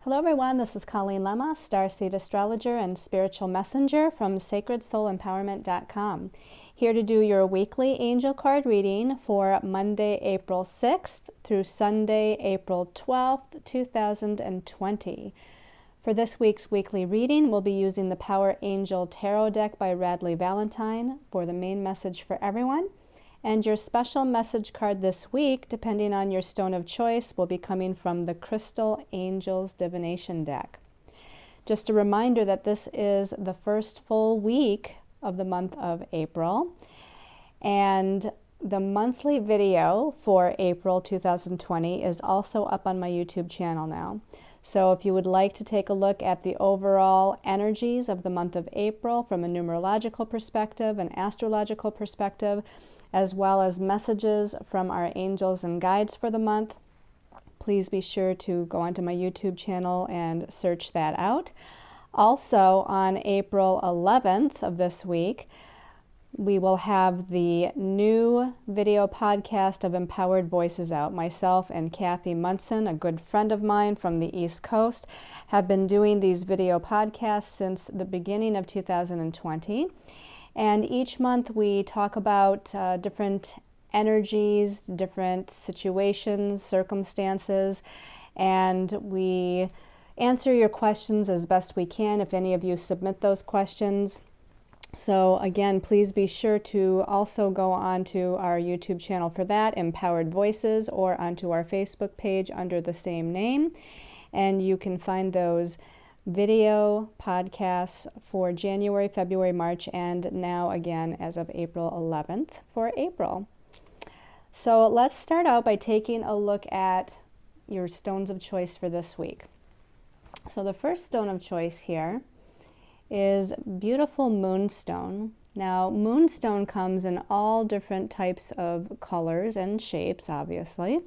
Hello everyone, this is Colleen Lemma, starseed astrologer and spiritual messenger from sacredsoulempowerment.com. Here to do your weekly angel card reading for Monday, April 6th through Sunday, April 12th, 2020. For this week's weekly reading, we'll be using the Power Angel Tarot deck by Radleigh Valentine for the main message for everyone. And your special message card this week, depending on your stone of choice, will be coming from the Crystal Angels Divination deck. Just a reminder that this is the first full week of the month of April, and the monthly video for April 2020 is also up on my YouTube channel now. So if you would like to take a look at the overall energies of the month of April from a numerological perspective, an astrological perspective, as well as messages from our angels and guides for the month, please be sure to go onto my YouTube channel and search that out. Also, on April 11th of this week, we will have the new video podcast of Empowered Voices out. Myself and Kathy Munson, a good friend of mine from the East Coast, have been doing these video podcasts since the beginning of 2020. And each month we talk about different energies, different situations, circumstances, and we answer your questions as best we can if any of you submit those questions. So again, please be sure to also go onto our YouTube channel for that, Empowered Voices, or onto our Facebook page under the same name. And you can find those video podcasts for January, February, March, and now again as of April 11th for April. So let's start out by taking a look at your stones of choice for this week. So the first stone of choice here is beautiful moonstone. Now, moonstone comes in all different types of colors and shapes, obviously.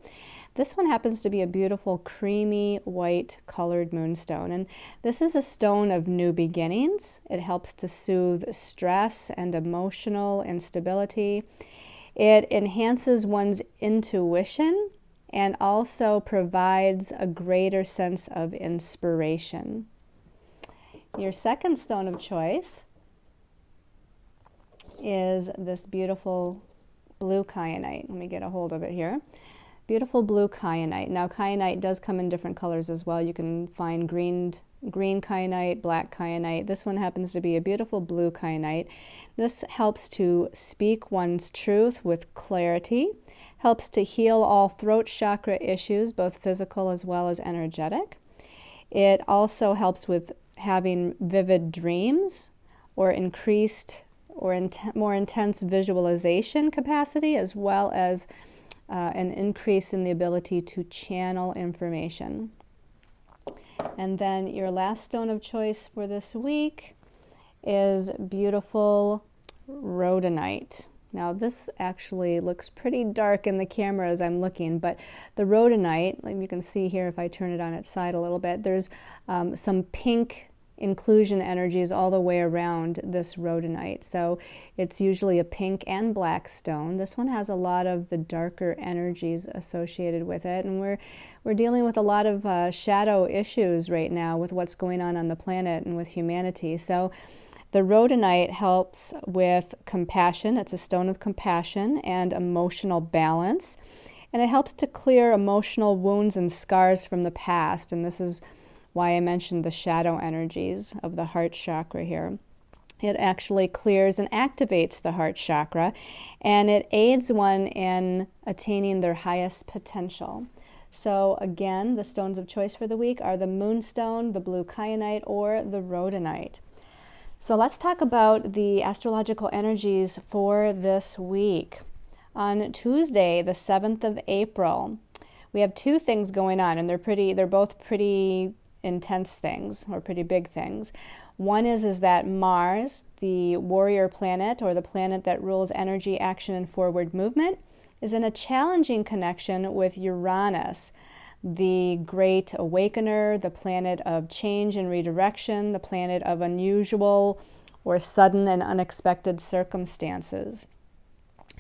This one happens to be a beautiful creamy white colored moonstone, and this is a stone of new beginnings. It helps to soothe stress and emotional instability. It enhances one's intuition and also provides a greater sense of inspiration. Your second stone of choice is this beautiful blue kyanite. Let me get a hold of it here. Beautiful blue kyanite. Now, kyanite does come in different colors as well. You can find green kyanite, black kyanite. This one happens to be a beautiful blue kyanite. This helps to speak one's truth with clarity, helps to heal all throat chakra issues, both physical as well as energetic. It also helps with having vivid dreams or increased or more intense visualization capacity, as well as an increase in the ability to channel information. And then your last stone of choice for this week is beautiful rhodonite. Now this actually looks pretty dark in the camera as I'm looking, but the rhodonite, like you can see here if I turn it on its side a little bit, there's some pink inclusion energies all the way around this rhodonite. So it's usually a pink and black stone. This one has a lot of the darker energies associated with it, and we're dealing with a lot of shadow issues right now with what's going on the planet and with humanity. So the rhodonite helps with compassion. It's a stone of compassion and emotional balance, and it helps to clear emotional wounds and scars from the past. And this is why I mentioned the shadow energies of the heart chakra here. It actually clears and activates the heart chakra, and it aids one in attaining their highest potential. So again, the stones of choice for the week are the moonstone, the blue kyanite, or the rhodonite. So let's talk about the astrological energies for this week. On Tuesday, the 7th of April, we have two things going on, and they're both pretty intense things, or pretty big things. One is that Mars, the warrior planet, or the planet that rules energy, action, and forward movement, is in a challenging connection with Uranus, the Great Awakener, the planet of change and redirection, the planet of unusual or sudden and unexpected circumstances.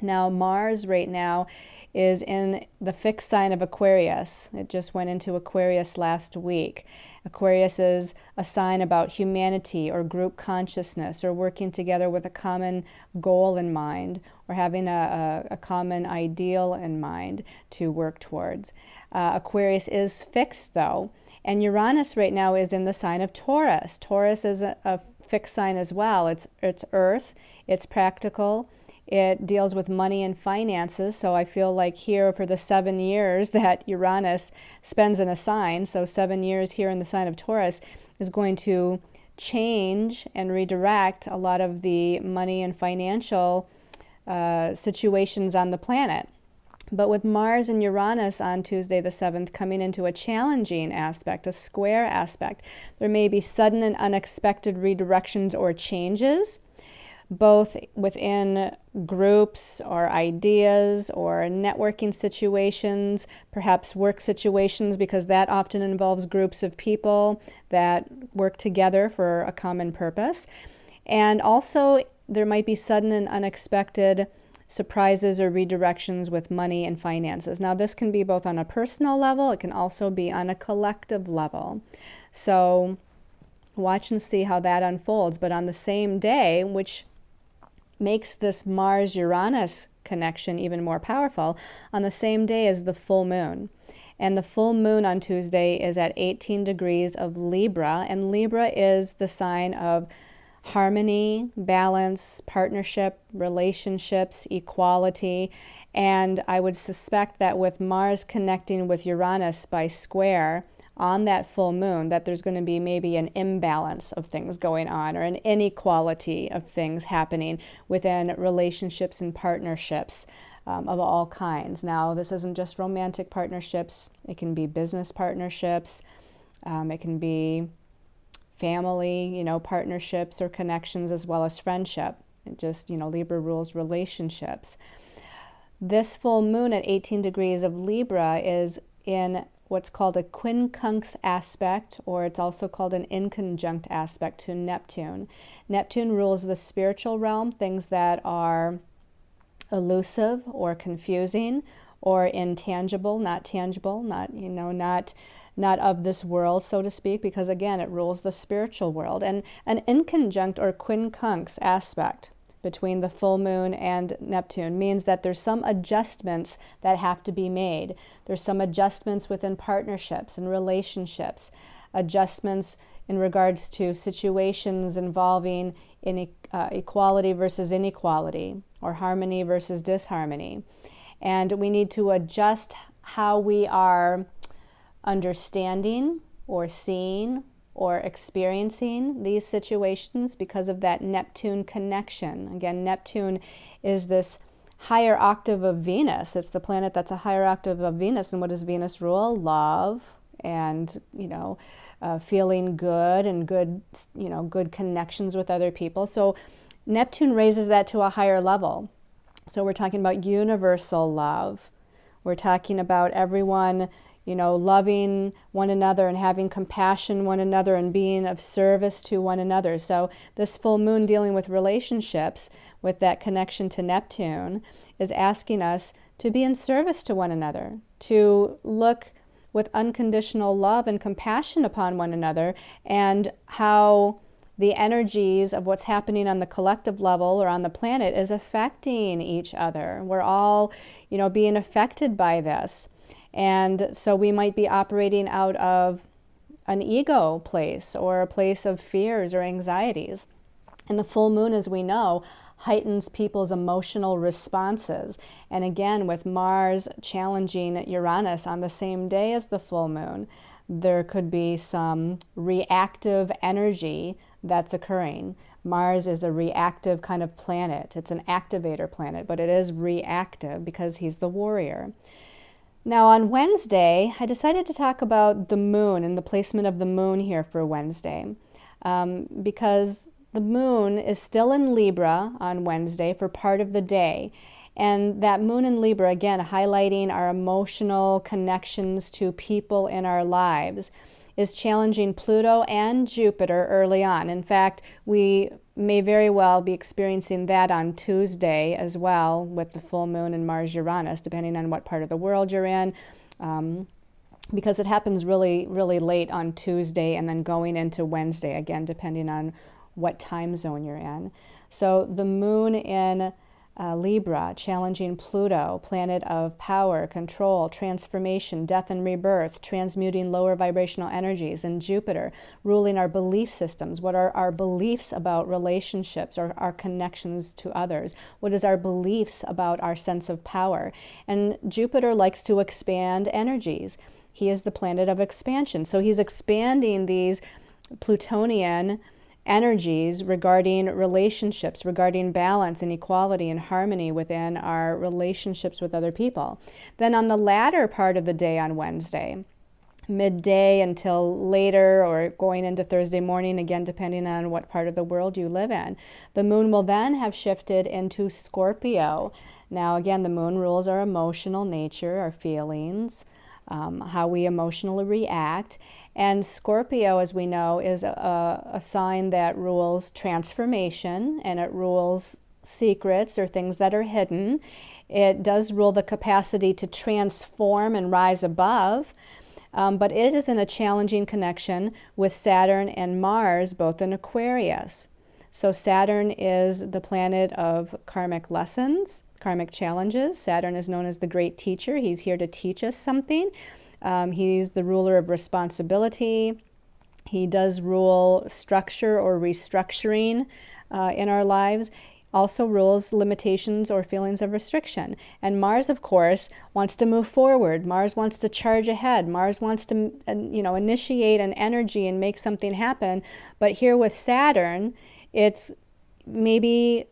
Now, Mars right now is in the fixed sign of Aquarius. It just went into Aquarius last week. Aquarius is a sign about humanity or group consciousness, or working together with a common goal in mind, or having a common ideal in mind to work towards. Aquarius is fixed though, and Uranus right now is in the sign of Taurus. Taurus is a fixed sign as well. It's earth, it's practical. It deals with money and finances, so I feel like here for the 7 years that Uranus spends in a sign, so 7 years here in the sign of Taurus, is going to change and redirect a lot of the money and financial situations on the planet. But with Mars and Uranus on Tuesday the 7th coming into a challenging aspect, a square aspect, there may be sudden and unexpected redirections or changes, both within groups or ideas or networking situations, perhaps work situations, because that often involves groups of people that work together for a common purpose. And also there might be sudden and unexpected surprises or redirections with money and finances. Now this can be both on a personal level, it can also be on a collective level. So watch and see how that unfolds. But on the same day, which makes this Mars-Uranus connection even more powerful, on the same day as the full moon. And the full moon on Tuesday is at 18 degrees of Libra, and Libra is the sign of harmony, balance, partnership, relationships, equality. And I would suspect that with Mars connecting with Uranus by square on that full moon, that there's going to be maybe an imbalance of things going on, or an inequality of things happening within relationships and partnerships of all kinds. Now, this isn't just romantic partnerships. It can be business partnerships. It can be family, partnerships or connections, as well as friendship. It just, Libra rules relationships. This full moon at 18 degrees of Libra is in what's called a quincunx aspect, or it's also called an inconjunct aspect to Neptune. Neptune rules the spiritual realm, things that are elusive or confusing or intangible, not tangible, not of this world, so to speak, because again, it rules the spiritual world. And an inconjunct or quincunx aspect between the full moon and Neptune means that there's some adjustments that have to be made. There's some adjustments within partnerships and relationships, adjustments in regards to situations involving equality versus inequality, or harmony versus disharmony. And we need to adjust how we are understanding or seeing or experiencing these situations because of that Neptune connection. Again, Neptune is this higher octave of Venus. It's the planet that's a higher octave of Venus. And what does Venus rule? Love and, feeling good and good connections with other people. So Neptune raises that to a higher level. So we're talking about universal love. We're talking about everyone loving one another and having compassion one another and being of service to one another. So this full moon dealing with relationships with that connection to Neptune is asking us to be in service to one another, to look with unconditional love and compassion upon one another, and how the energies of what's happening on the collective level or on the planet is affecting each other. We're all, being affected by this. And so we might be operating out of an ego place or a place of fears or anxieties. And the full moon, as we know, heightens people's emotional responses. And again, with Mars challenging Uranus on the same day as the full moon, there could be some reactive energy that's occurring. Mars is a reactive kind of planet. It's an activator planet, but it is reactive because he's the warrior. Now on Wednesday, I decided to talk about the moon and the placement of the moon here for Wednesday, because the moon is still in Libra on Wednesday for part of the day. And that moon in Libra, again, highlighting our emotional connections to people in our lives. is challenging Pluto and Jupiter early on. In fact, we may very well be experiencing that on Tuesday as well with the full moon and Mars-Uranus, depending on what part of the world you're in, because it happens really, really late on Tuesday and then going into Wednesday, again, depending on what time zone you're in. So the moon in Libra, challenging Pluto, planet of power, control, transformation, death and rebirth, transmuting lower vibrational energies, and Jupiter, ruling our belief systems. What are our beliefs about relationships or our connections to others? What is our beliefs about our sense of power? And Jupiter likes to expand energies. He is the planet of expansion. So he's expanding these Plutonian energies regarding relationships, regarding balance and equality and harmony within our relationships with other people. Then on the latter part of the day on Wednesday, midday until later or going into Thursday morning, again depending on what part of the world you live in, the moon will then have shifted into Scorpio. Now again, the moon rules our emotional nature, our feelings, how we emotionally react. And Scorpio, as we know, is a sign that rules transformation, and it rules secrets or things that are hidden. It does rule the capacity to transform and rise above, but it is in a challenging connection with Saturn and Mars, both in Aquarius. So Saturn is the planet of karmic lessons, karmic challenges. Saturn is known as the great teacher. He's here to teach us something. He's the ruler of responsibility. He does rule structure or restructuring in our lives. Also rules limitations or feelings of restriction. And Mars, of course, wants to move forward. Mars wants to charge ahead. Mars wants to, initiate an energy and make something happen. But here with Saturn, it's maybe,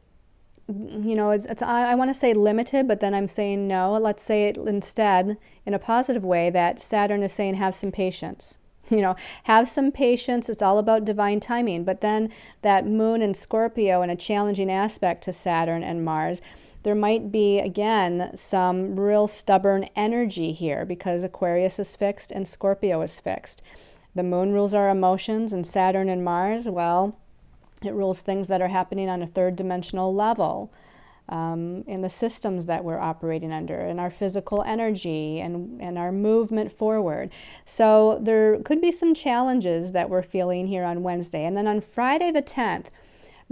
I want to say limited, but then I'm saying no. Let's say it instead in a positive way, that Saturn is saying have some patience. Have some patience. It's all about divine timing. But then that moon in Scorpio and a challenging aspect to Saturn and Mars, there might be, again, some real stubborn energy here because Aquarius is fixed and Scorpio is fixed. The moon rules our emotions, and Saturn and Mars, well, it rules things that are happening on a third dimensional level in the systems that we're operating under, and our physical energy and our movement forward. So there could be some challenges that we're feeling here on Wednesday. And then on Friday the 10th,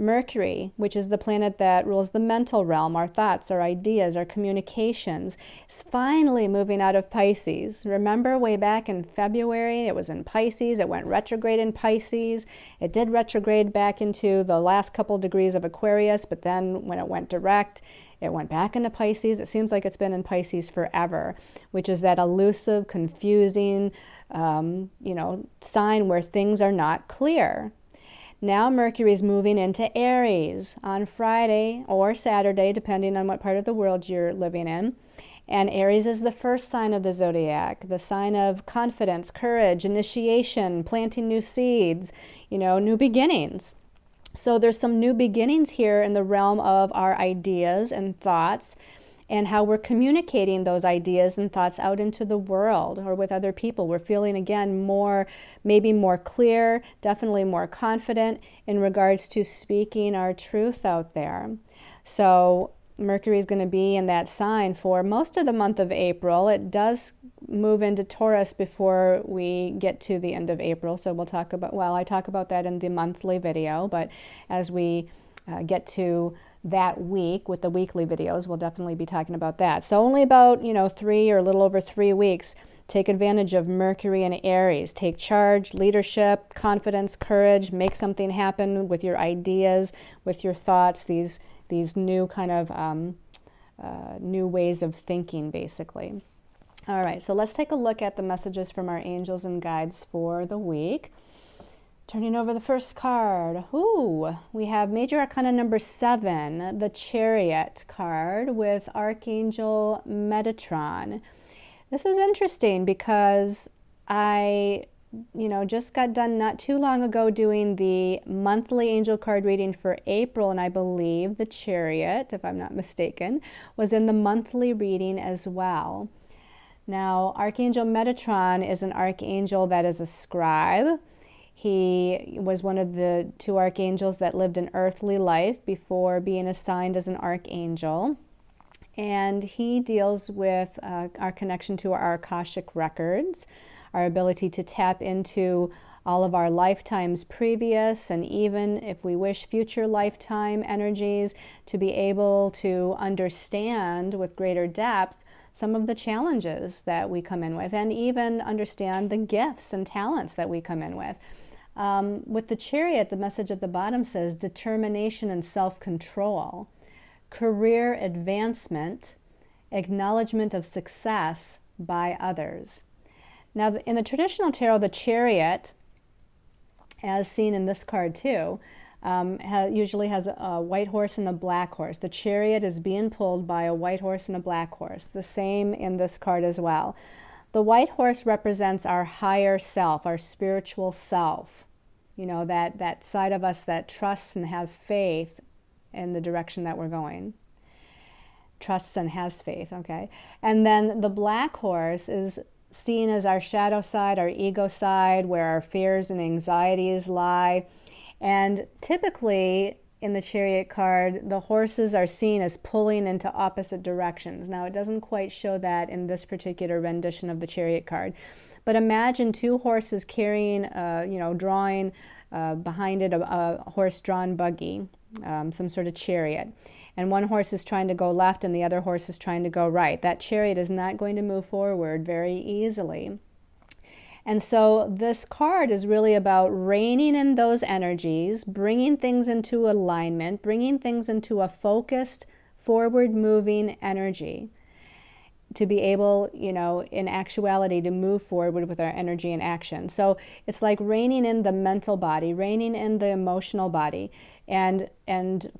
Mercury, which is the planet that rules the mental realm, our thoughts, our ideas, our communications, is finally moving out of Pisces. Remember way back in February, it was in Pisces, it went retrograde in Pisces. It did retrograde back into the last couple degrees of Aquarius, but then when it went direct, it went back into Pisces. It seems like it's been in Pisces forever, which is that elusive, confusing, sign where things are not clear. Now Mercury is moving into Aries on Friday or Saturday, depending on what part of the world you're living in. And Aries is the first sign of the zodiac, the sign of confidence, courage, initiation, planting new seeds, new beginnings. So there's some new beginnings here in the realm of our ideas and thoughts, and how we're communicating those ideas and thoughts out into the world or with other people. We're feeling, again, maybe more clear, definitely more confident in regards to speaking our truth out there. So Mercury is going to be in that sign for most of the month of April. It does move into Taurus before we get to the end of April. So I talk about that in the monthly video, but as we get to that week with the weekly videos, we'll definitely be talking about that. So only about 3 or a little over 3 weeks. Take advantage of Mercury and Aries. Take charge, leadership, confidence, courage. Make something happen with your ideas, with your thoughts. These new kind of new ways of thinking, basically. All right, so let's take a look at the messages from our angels and guides for the week. Turning over the first card, we have Major Arcana number 7, the Chariot card with Archangel Metatron. This is interesting because I, just got done not too long ago doing the monthly angel card reading for April, and I believe the Chariot, if I'm not mistaken, was in the monthly reading as well. Now, Archangel Metatron is an archangel that is a scribe. He was one of the 2 archangels that lived an earthly life before being assigned as an archangel. And he deals with our connection to our Akashic records, our ability to tap into all of our lifetimes previous, and even if we wish future lifetime energies, to be able to understand with greater depth some of the challenges that we come in with, and even understand the gifts and talents that we come in with. With the Chariot, the message at the bottom says determination and self-control, career advancement, acknowledgement of success by others. Now, in the traditional tarot, the Chariot, as seen in this card too, usually has a white horse and a black horse. The Chariot is being pulled by a white horse and a black horse. The same in this card as well. The white horse represents our higher self, our spiritual self. You know, that side of us that trusts and have faith in the direction that we're going. Trusts and has faith, okay? And then the black horse is seen as our shadow side, our ego side, where our fears and anxieties lie. And typically in the Chariot card, the horses are seen as pulling into opposite directions. Now, it doesn't quite show that in this particular rendition of the Chariot card. But imagine 2 horses carrying, drawing behind it a horse-drawn buggy, some sort of chariot. And one horse is trying to go left and the other horse is trying to go right. That chariot is not going to move forward very easily. And so this card is really about reining in those energies, bringing things into alignment, bringing things into a focused, forward-moving energy to be able, in actuality, to move forward with our energy and action. So it's like reining in the mental body, reining in the emotional body, and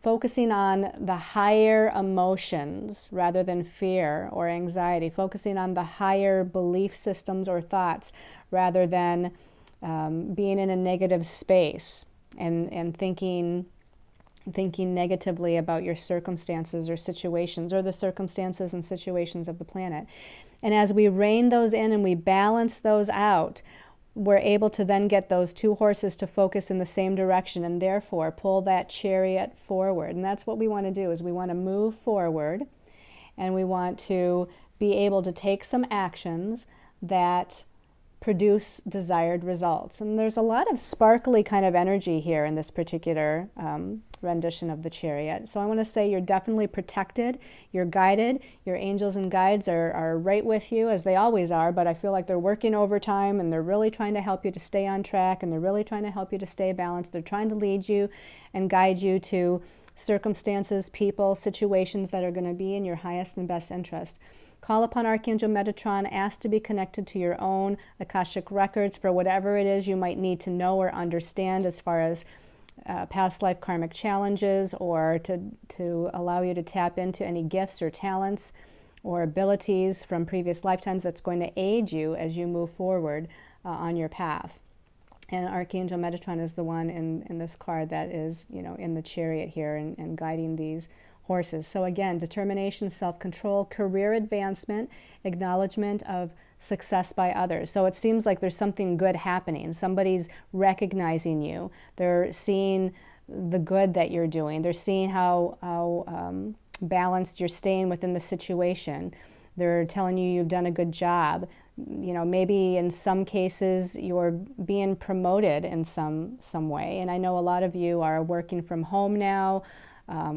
focusing on the higher emotions rather than fear or anxiety, focusing on the higher belief systems or thoughts rather than being in a negative space and thinking negatively about your circumstances or situations, or the circumstances and situations of the planet. And as we rein those in and we balance those out, we're able to then get those 2 horses to focus in the same direction and therefore pull that chariot forward. And that's what we want to do, is we want to move forward and we want to be able to take some actions that produce desired results. And there's a lot of sparkly kind of energy here in this particular rendition of the Chariot. So I want to say you're definitely protected, you're guided, your angels and guides are right with you, as they always are, but I feel like they're working overtime and they're really trying to help you to stay on track, and they're really trying to help you to stay balanced. They're trying to lead you and guide you to circumstances, people, situations that are going to be in your highest and best interest. Call upon Archangel Metatron, ask to be connected to your own Akashic records for whatever it is you might need to know or understand as far as past life karmic challenges, or to allow you to tap into any gifts or talents or abilities from previous lifetimes that's going to aid you as you move forward on your path. And Archangel Metatron is the one in this card that is, in the Chariot here and guiding these horses. So again, determination, self-control, career advancement, acknowledgement of success by others. So it seems like there's something good happening. Somebody's recognizing you. They're seeing the good that you're doing. They're seeing how balanced you're staying within the situation. They're telling you you've done a good job. Maybe in some cases you're being promoted in some way. And I know a lot of you are working from home now,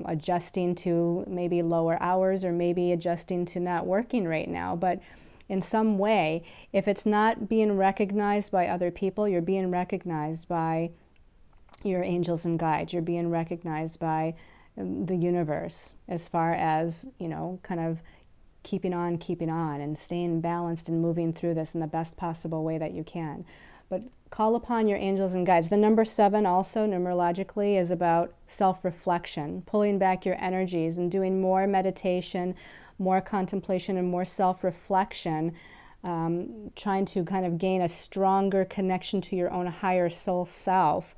adjusting to maybe lower hours, or maybe adjusting to not working right now. But in some way, if it's not being recognized by other people, you're being recognized by your angels and guides. You're being recognized by the universe as far as, kind of keeping on and staying balanced and moving through this in the best possible way that you can. But call upon your angels and guides. The number 7 also numerologically is about self-reflection, pulling back your energies and doing more meditation, more contemplation, and more self-reflection, trying to kind of gain a stronger connection to your own higher soul self.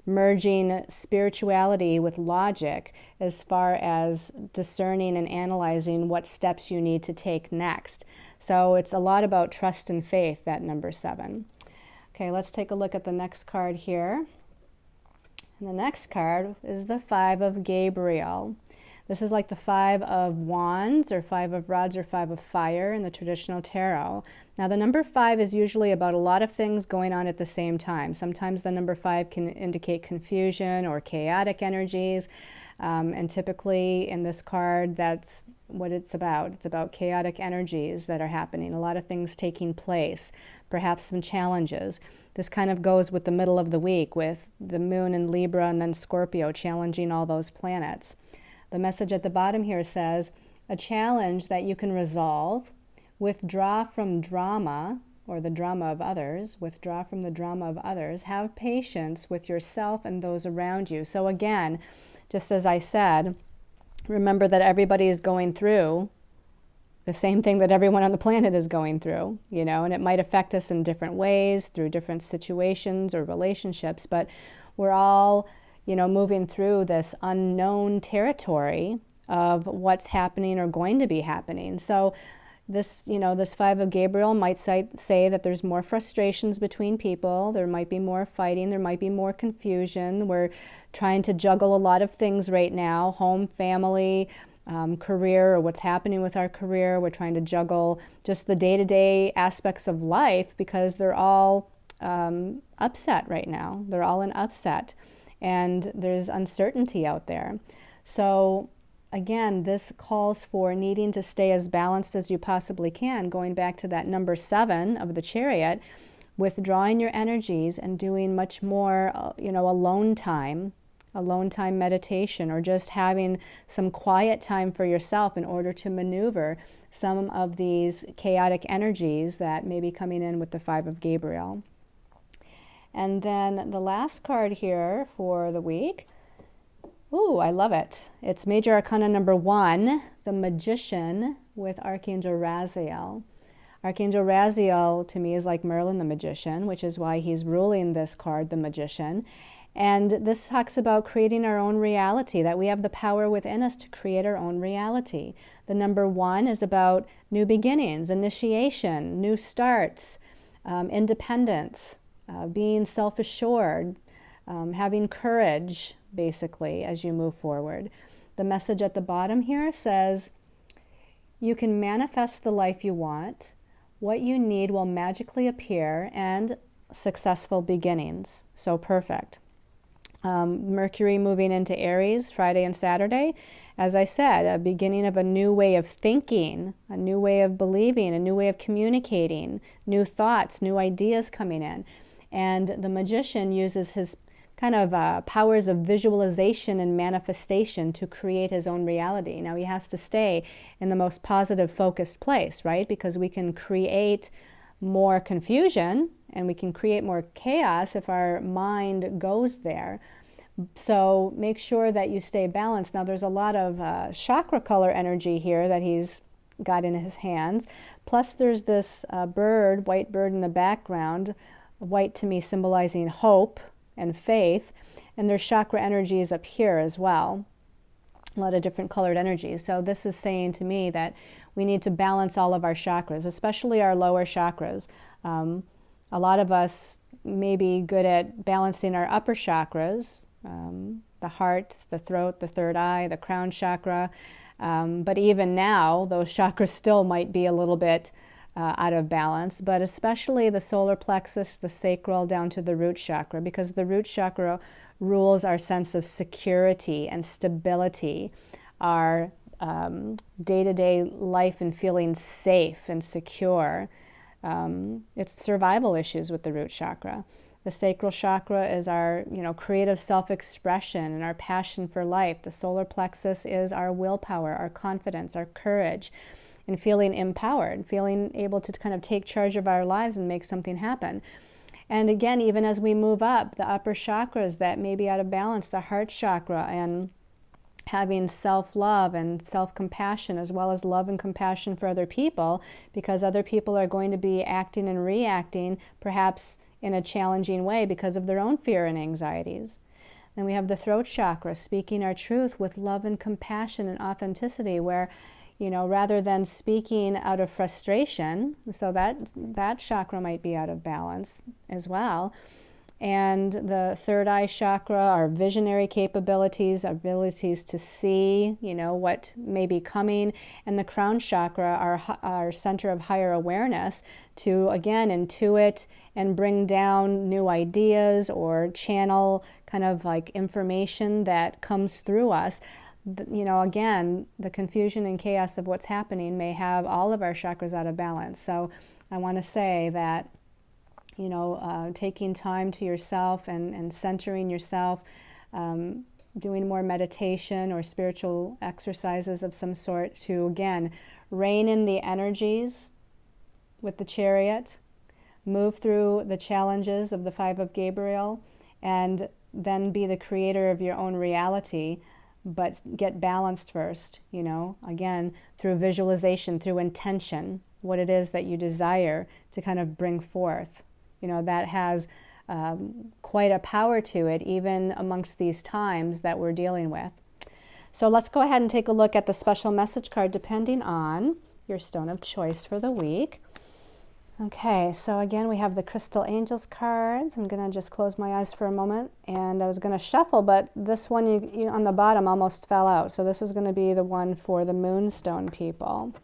merging spirituality with logic as far as discerning and analyzing what steps you need to take next. So it's a lot about trust and faith, that number 7. Okay, let's take a look at the next card here. And the next card is the 5 of Gabriel. This is like the 5 of Wands or 5 of Rods or 5 of Fire in the traditional tarot. Now the number 5 is usually about a lot of things going on at the same time. Sometimes the number 5 can indicate confusion or chaotic energies. And typically in this card, that's what it's about. It's about chaotic energies that are happening, a lot of things taking place, perhaps some challenges. This kind of goes with the middle of the week with the moon in Libra and then Scorpio challenging all those planets. The message at the bottom here says, a challenge that you can resolve, withdraw from drama or the drama of others, withdraw from the drama of others, have patience with yourself and those around you. So again, just as I said, remember that everybody is going through the same thing that everyone on the planet is going through, you know, and it might affect us in different ways through different situations or relationships, but we're all, you know, moving through this unknown territory of what's happening or going to be happening. So this, you know, this 5 of Gabriel might say that there's more frustrations between people, there might be more fighting, there might be more confusion. We're trying to juggle a lot of things right now, home, family, career, or what's happening with our career. We're trying to juggle just the day-to-day aspects of life because they're all upset right now. They're all in upset. And there's uncertainty out there. So again, this calls for needing to stay as balanced as you possibly can, going back to that number 7 of the Chariot, withdrawing your energies and doing much more, you know, alone time meditation, or just having some quiet time for yourself in order to maneuver some of these chaotic energies that may be coming in with the 5 of Gabriel. And then the last card here for the week, ooh, I love it. It's Major Arcana number 1, the Magician with Archangel Raziel. Archangel Raziel to me is like Merlin the Magician, which is why he's ruling this card, the Magician. And this talks about creating our own reality, that we have the power within us to create our own reality. The number 1 is about new beginnings, initiation, new starts, independence, being self-assured, having courage, basically, as you move forward. The message at the bottom here says, you can manifest the life you want. What you need will magically appear, and successful beginnings. So perfect. Mercury moving into Aries Friday and Saturday. As I said, a beginning of a new way of thinking, a new way of believing, a new way of communicating, new thoughts, new ideas coming in. And the Magician uses his kind of powers of visualization and manifestation to create his own reality. Now he has to stay in the most positive, focused place, right? Because we can create more confusion and we can create more chaos if our mind goes there. So make sure that you stay balanced. Now there's a lot of chakra color energy here that he's got in his hands. Plus there's this bird, white bird in the background, white to me symbolizing hope and faith, and there's chakra energies up here as well, a lot of different colored energies. So this is saying to me that we need to balance all of our chakras, especially our lower chakras. A lot of us may be good at balancing our upper chakras, the heart, the throat, the third eye, the crown chakra, but even now those chakras still might be a little bit out of balance, but especially the solar plexus, the sacral, down to the root chakra, because the root chakra rules our sense of security and stability, our day-to-day life and feeling safe and secure. It's survival issues with the root chakra. The sacral chakra is our, creative self-expression and our passion for life. The solar plexus is our willpower, our confidence, our courage, and feeling empowered, feeling able to kind of take charge of our lives and make something happen. And again, even as we move up, the upper chakras that may be out of balance, the heart chakra, and having self-love and self-compassion, as well as love and compassion for other people, because other people are going to be acting and reacting perhaps in a challenging way because of their own fear and anxieties. And we have the throat chakra, speaking our truth with love and compassion and authenticity, where, you know, rather than speaking out of frustration, so that chakra might be out of balance as well. And the third eye chakra, our visionary capabilities, our abilities to see, you know, what may be coming. And the crown chakra, our center of higher awareness, to, again, intuit and bring down new ideas or channel kind of like information that comes through us. You know, again, the confusion and chaos of what's happening may have all of our chakras out of balance. So I want to say that, you know, taking time to yourself and centering yourself, doing more meditation or spiritual exercises of some sort to, again, rein in the energies with the Chariot, move through the challenges of the Five of Gabriel, and then be the creator of your own reality, but get balanced first, you know, again, through visualization, through intention, what it is that you desire to kind of bring forth. You know, that has quite a power to it, even amongst these times that we're dealing with. So let's go ahead and take a look at the special message card depending on your stone of choice for the week. Okay, so again, we have the Crystal Angels cards. I'm going to just close my eyes for a moment, and I was going to shuffle, but this one you on the bottom almost fell out. So this is going to be the one for the Moonstone people.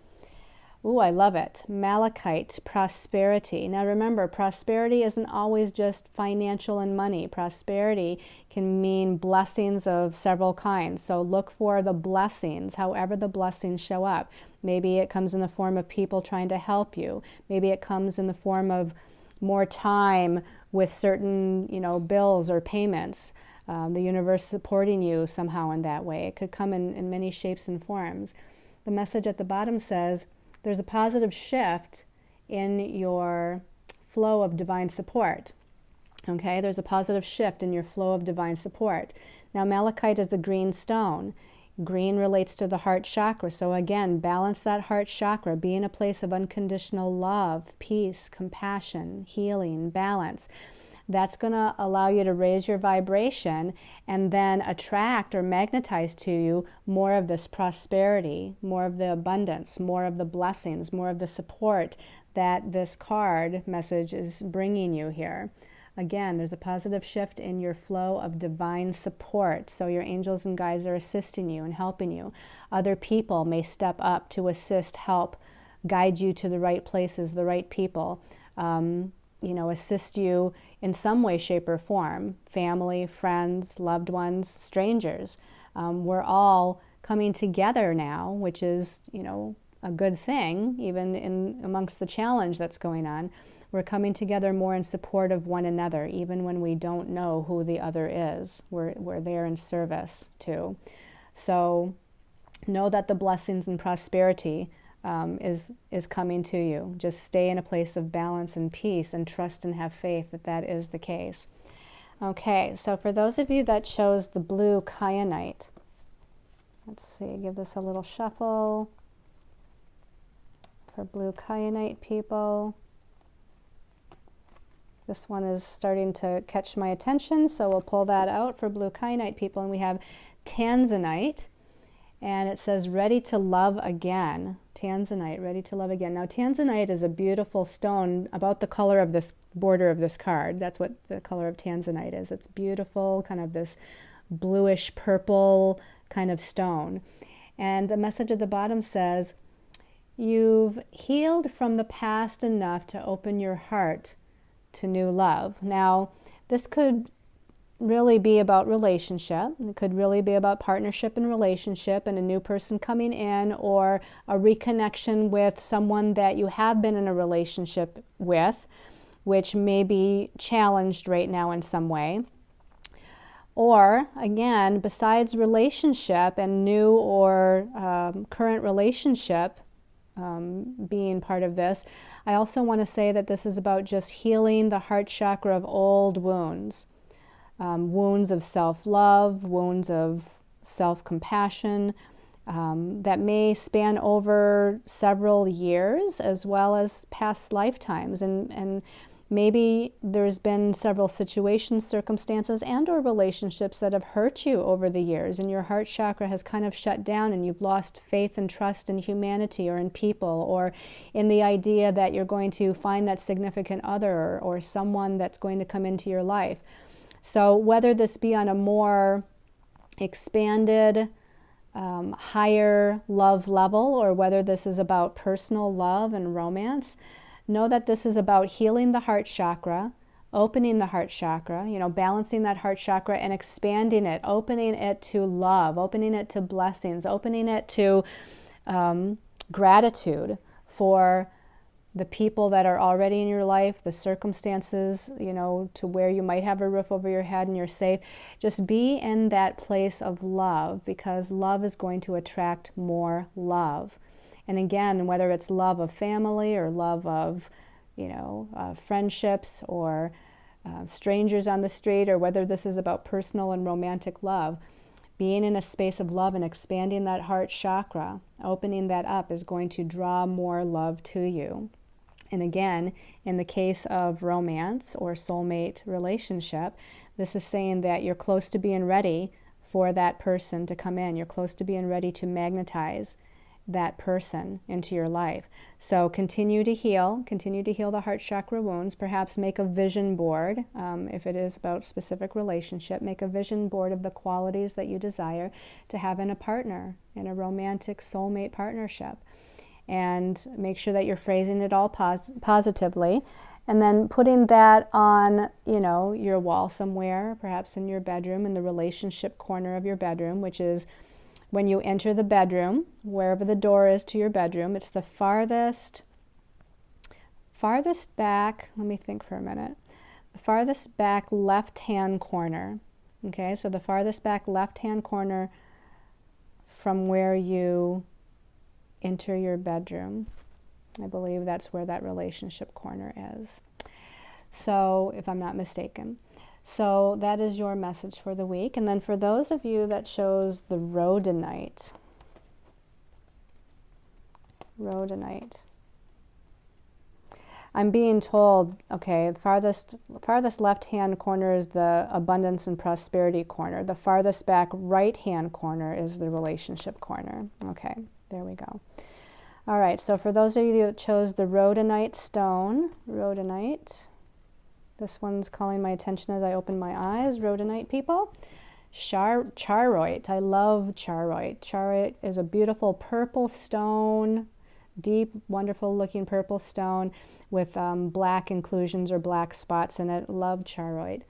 Ooh, I love it. Malachite, prosperity. Now remember, prosperity isn't always just financial and money. Prosperity can mean blessings of several kinds. So look for the blessings, however the blessings show up. Maybe it comes in the form of people trying to help you. Maybe it comes in the form of more time with certain, you know, bills or payments. The universe supporting you somehow in that way. It could come in many shapes and forms. The message at the bottom says, there's a positive shift in your flow of divine support. Okay, there's a positive shift in your flow of divine support. Now, malachite is a green stone. Green relates to the heart chakra. So again, balance that heart chakra. Be in a place of unconditional love, peace, compassion, healing, balance. That's going to allow you to raise your vibration and then attract or magnetize to you more of this prosperity, more of the abundance, more of the blessings, more of the support that this card message is bringing you here. Again, there's a positive shift in your flow of divine support. So your angels and guides are assisting you and helping you. Other people may step up to assist, help, guide you to the right places, the right people. You know, assist you in some way, shape, or form. Family, friends, loved ones, strangers. We're all coming together now, which is, you know, a good thing, even in amongst the challenge that's going on. We're coming together more in support of one another, even when we don't know who the other is. We're there in service too. So know that the blessings and prosperity is coming to you. Just stay in a place of balance and peace and trust and have faith that that is the case. Okay, so for those of you that chose the blue kyanite, let's see, give this a little shuffle. For blue kyanite people, this one is starting to catch my attention, so we'll pull that out for blue kyanite people. And we have tanzanite, and it says ready to love again. Tanzanite, ready to love again. Now, tanzanite is a beautiful stone about the color of this border of this card. That's what the color of tanzanite is. It's beautiful, kind of this bluish purple kind of stone. And the message at the bottom says, you've healed from the past enough to open your heart to new love. Now, this could really be about relationship. It could really be about partnership and relationship and a new person coming in, or a reconnection with someone that you have been in a relationship with, which may be challenged right now in some way. Or, again, besides relationship and new or current relationship being part of this, I also want to say that this is about just healing the heart chakra of old wounds. Wounds of self-love, wounds of self-compassion that may span over several years as well as past lifetimes. And Maybe there's been several situations, circumstances, and or relationships that have hurt you over the years, and your heart chakra has kind of shut down, and you've lost faith and trust in humanity or in people or in the idea that you're going to find that significant other or someone that's going to come into your life. So whether this be on a more expanded, higher love level, or whether this is about personal love and romance, know that this is about healing the heart chakra, opening the heart chakra, balancing that heart chakra and expanding it, opening it to love, opening it to blessings, opening it to gratitude for the people that are already in your life, the circumstances, to where you might have a roof over your head and you're safe. Just be in that place of love, because love is going to attract more love. And again, whether it's love of family or love of, friendships or strangers on the street, or whether this is about personal and romantic love, being in a space of love and expanding that heart chakra, opening that up, is going to draw more love to you. And again, in the case of romance or soulmate relationship, this is saying that you're close to being ready for that person to come in. You're close to being ready to magnetize that person into your life. So continue to heal the heart chakra wounds. Perhaps make a vision board. If it is about specific relationship, make a vision board of the qualities that you desire to have in a partner, in a romantic soulmate partnership. And make sure that you're phrasing it all positively. And then putting that on, your wall somewhere, perhaps in your bedroom, in the relationship corner of your bedroom, which is when you enter the bedroom, wherever the door is to your bedroom, it's the farthest back, let me think for a minute, the farthest back left-hand corner. Okay, so the farthest back left-hand corner from where you enter your bedroom. I believe that's where that relationship corner is. So, if I'm not mistaken. So that is your message for the week. And then for those of you that chose the rhodonite. I'm being told, okay, the farthest left-hand corner is the abundance and prosperity corner. The farthest back right-hand corner is the relationship corner. Okay, there we go. All right, so for those of you that chose the rhodonite stone, this one's calling my attention as I open my eyes. Rhodonite people. Charoite. I love charoite. Charoite is a beautiful purple stone, deep, wonderful looking purple stone with black inclusions or black spots in it. Love charoite.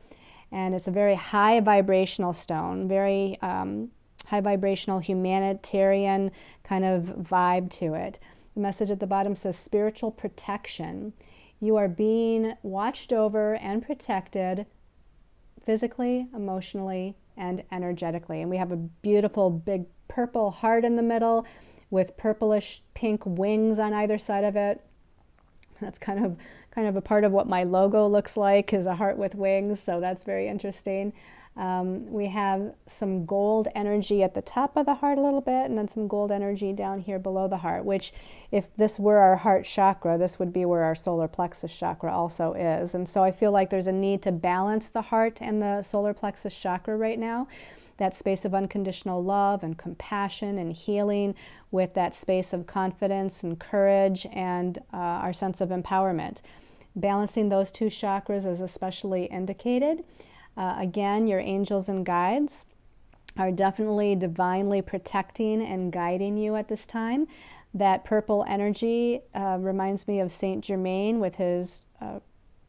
And it's a very high vibrational stone, very high vibrational humanitarian kind of vibe to it. The message at the bottom says spiritual protection. You are being watched over and protected physically, emotionally, and energetically. And we have a beautiful big purple heart in the middle with purplish pink wings on either side of it. That's kind of a part of what my logo looks like, is a heart with wings, so that's very interesting. We have some gold energy at the top of the heart a little bit, and then some gold energy down here below the heart, which if this were our heart chakra, this would be where our solar plexus chakra also is. And so I feel like there's a need to balance the heart and the solar plexus chakra right now, that space of unconditional love and compassion and healing with that space of confidence and courage and our sense of empowerment. Balancing those two chakras is especially indicated. Again, your angels and guides are definitely divinely protecting and guiding you at this time. That purple energy reminds me of Saint Germain with his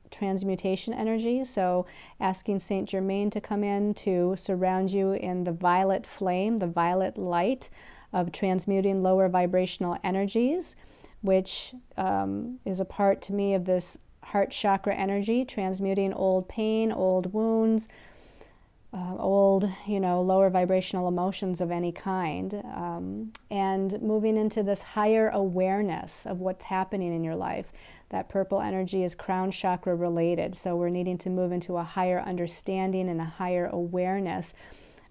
transmutation energy. So asking Saint Germain to come in to surround you in the violet flame, the violet light of transmuting lower vibrational energies, which is a part to me of this heart chakra energy, transmuting old pain, old wounds, old, lower vibrational emotions of any kind, and moving into this higher awareness of what's happening in your life. That purple energy is crown chakra related, so we're needing to move into a higher understanding and a higher awareness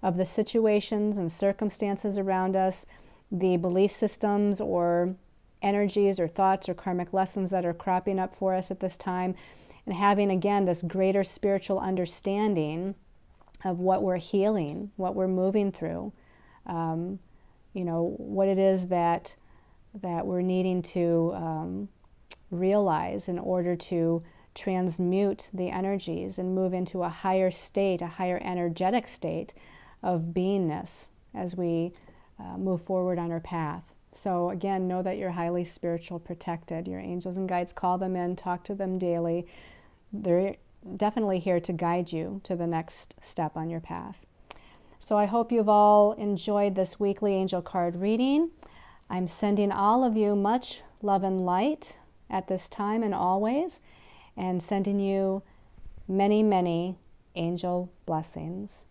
of the situations and circumstances around us, the belief systems or energies or thoughts or karmic lessons that are cropping up for us at this time, and having, again, this greater spiritual understanding of what we're healing, what we're moving through, what it is that we're needing to realize in order to transmute the energies and move into a higher state, a higher energetic state of beingness as we move forward on our path. So again, know that you're highly spiritual protected. Your angels and guides, call them in, talk to them daily. They're definitely here to guide you to the next step on your path. So I hope you've all enjoyed this weekly angel card reading. I'm sending all of you much love and light at this time and always, and sending you many, many angel blessings.